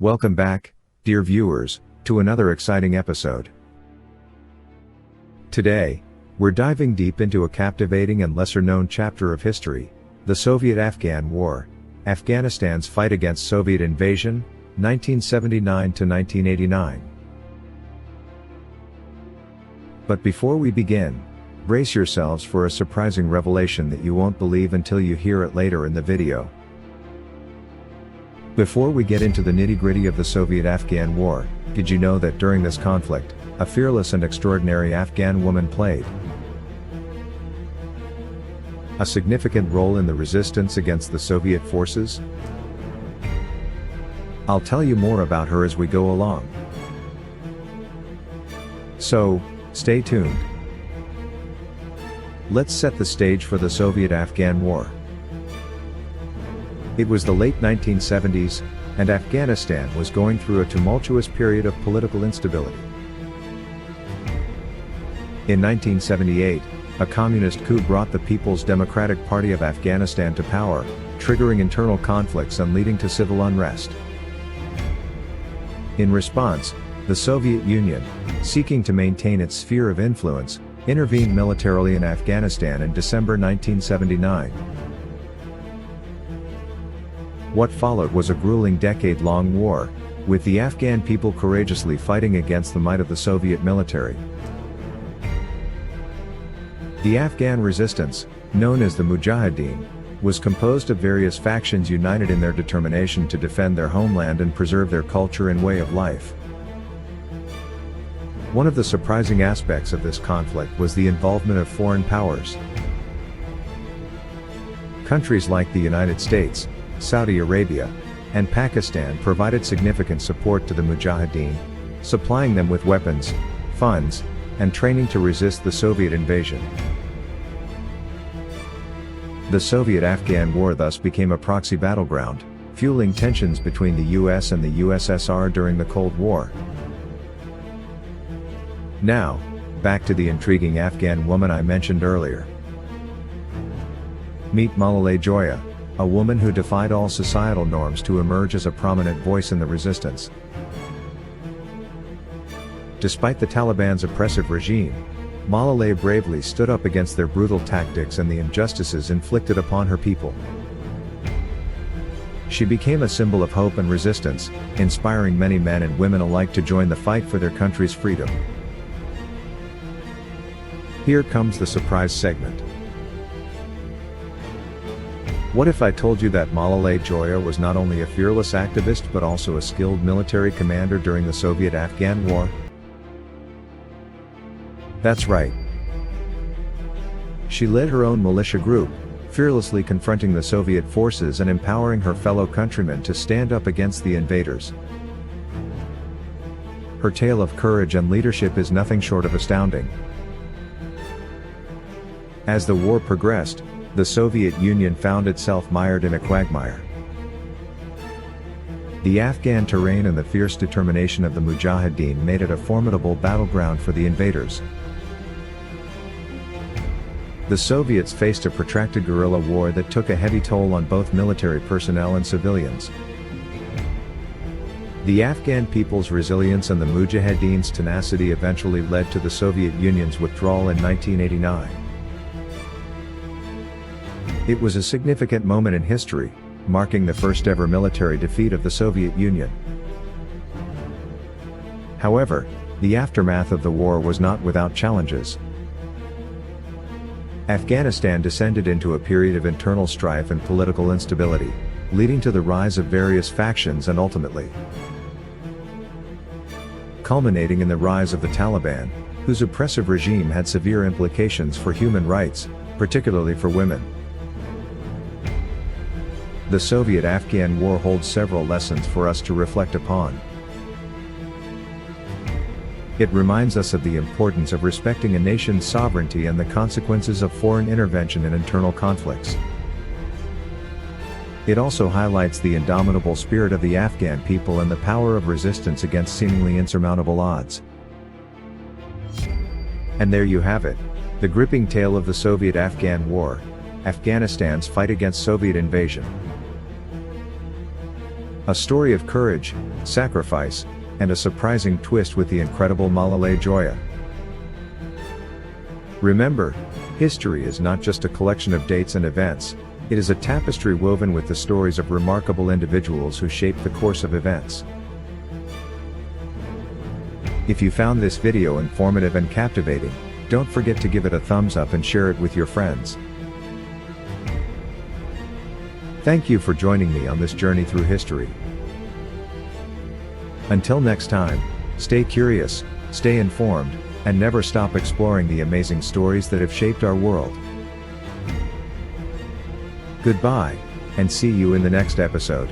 Welcome back, dear viewers, to another exciting episode. Today, we're diving deep into a captivating and lesser-known chapter of history, the Soviet-Afghan War, Afghanistan's fight against Soviet invasion, 1979 to 1989. But before we begin, brace yourselves for a surprising revelation that you won't believe until you hear it later in the video. Before we get into the nitty-gritty of the Soviet-Afghan War, did you know that during this conflict, a fearless and extraordinary Afghan woman played a significant role in the resistance against the Soviet forces? I'll tell you more about her as we go along. So, stay tuned. Let's set the stage for the Soviet-Afghan War. It was the late 1970s, and Afghanistan was going through a tumultuous period of political instability. In 1978, a communist coup brought the People's Democratic Party of Afghanistan to power, triggering internal conflicts and leading to civil unrest. In response, the Soviet Union, seeking to maintain its sphere of influence, intervened militarily in Afghanistan in December 1979. What followed was a grueling decade-long war, with the Afghan people courageously fighting against the might of the Soviet military. The Afghan resistance, known as the Mujahideen, was composed of various factions united in their determination to defend their homeland and preserve their culture and way of life. One of the surprising aspects of this conflict was the involvement of foreign powers. Countries like the United States, Saudi Arabia, and Pakistan provided significant support to the Mujahideen, supplying them with weapons, funds, and training to resist the Soviet invasion. The Soviet-Afghan War thus became a proxy battleground, fueling tensions between the US and the USSR during the Cold War. Now, back to the intriguing Afghan woman I mentioned earlier. Meet Malalai Joya, a woman who defied all societal norms to emerge as a prominent voice in the resistance. Despite the Taliban's oppressive regime, Malalai bravely stood up against their brutal tactics and the injustices inflicted upon her people. She became a symbol of hope and resistance, inspiring many men and women alike to join the fight for their country's freedom. Here comes the surprise segment. What if I told you that Malalai Joya was not only a fearless activist but also a skilled military commander during the Soviet-Afghan War? That's right. She led her own militia group, fearlessly confronting the Soviet forces and empowering her fellow countrymen to stand up against the invaders. Her tale of courage and leadership is nothing short of astounding. As the war progressed, the Soviet Union found itself mired in a quagmire. The Afghan terrain and the fierce determination of the Mujahideen made it a formidable battleground for the invaders. The Soviets faced a protracted guerrilla war that took a heavy toll on both military personnel and civilians. The Afghan people's resilience and the Mujahideen's tenacity eventually led to the Soviet Union's withdrawal in 1989. It was a significant moment in history, marking the first ever military defeat of the Soviet Union. However, the aftermath of the war was not without challenges. Afghanistan descended into a period of internal strife and political instability, leading to the rise of various factions and ultimately culminating in the rise of the Taliban, whose oppressive regime had severe implications for human rights, particularly for women. The Soviet-Afghan War holds several lessons for us to reflect upon. It reminds us of the importance of respecting a nation's sovereignty and the consequences of foreign intervention in internal conflicts. It also highlights the indomitable spirit of the Afghan people and the power of resistance against seemingly insurmountable odds. And there you have it, the gripping tale of the Soviet-Afghan War, Afghanistan's fight against Soviet invasion. A story of courage, sacrifice, and a surprising twist with the incredible Malalai Joya. Remember, history is not just a collection of dates and events, it is a tapestry woven with the stories of remarkable individuals who shaped the course of events. If you found this video informative and captivating, don't forget to give it a thumbs up and share it with your friends. Thank you for joining me on this journey through history. Until next time, stay curious, stay informed, and never stop exploring the amazing stories that have shaped our world. Goodbye, and see you in the next episode.